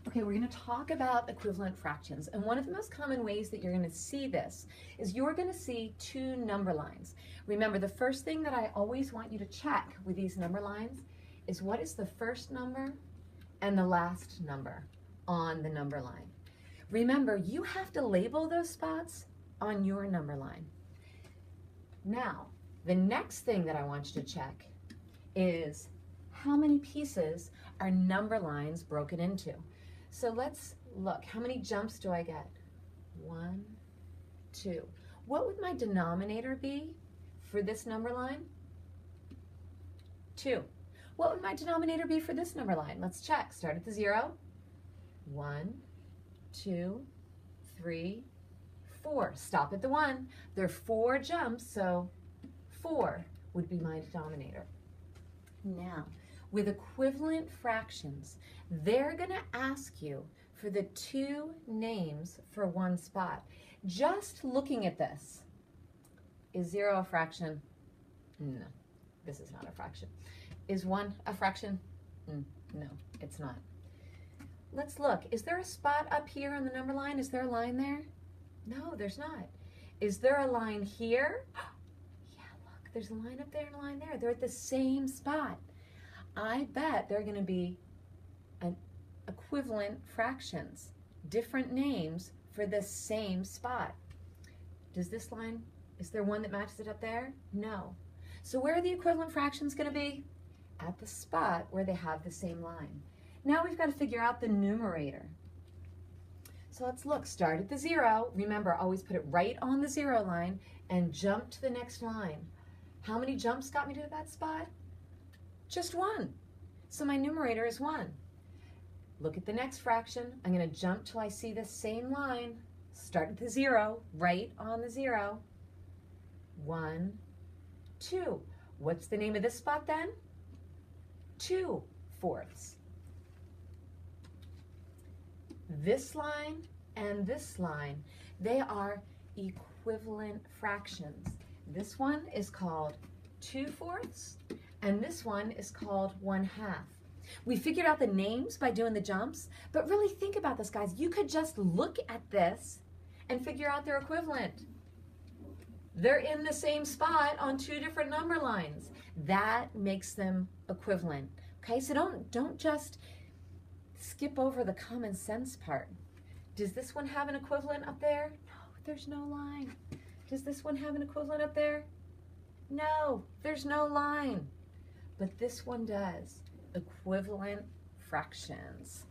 Okay, we're going to talk about equivalent fractions. And one of the most common ways that you're going to see this is you're going to see two number lines. Remember, the first thing that I always want you to check with these number lines is what is the first number and the last number on the number line. Remember, you have to label those spots on your number line. Now, the next thing that I want you to check is how many pieces are number lines broken into. So let's look. How many jumps do I get? 1, 2. What would my denominator be for this number line? 2. What would my denominator be for this number line? Let's check. Start at the 0. 1, 2, 3, 4. Stop at the 1. There are 4 jumps, so 4 would be my denominator. Now, with equivalent fractions, they're going to ask you for the 2 names for one spot. Just looking at this, is 0 a fraction? No, this is not a fraction. Is 1 a fraction? No, it's not. Let's look. Is there a spot up here on the number line? Is there a line there? No, there's not. Is there a line here? Yeah, look, there's a line up there and a line there. They're at the same spot. I bet they're going to be an equivalent fractions, different names for the same spot. Does this line, is there one that matches it up there? No. So where are the equivalent fractions going to be? At the spot where they have the same line. Now we've got to figure out the numerator. So let's look. Start at the 0. Remember, always put it right on the 0 line and jump to the next line. How many jumps got me to that spot? Just 1. So my numerator is 1. Look at the next fraction. I'm going to jump till I see the same line. Start at the 0, right on the 0. 1, 2. What's the name of this spot then? 2 fourths. This line and this line, they are equivalent fractions. This one is called 2 fourths, and this one is called 1/2. We figured out the names by doing the jumps, but really think about this, guys. You could just look at this and figure out their equivalent. They're in the same spot on 2 different number lines. That makes them equivalent. Okay, so don't just skip over the common sense part. Does this one have an equivalent up there? No, there's no line. Does this one have an equivalent up there? No, there's no line. But this one does. Equivalent fractions.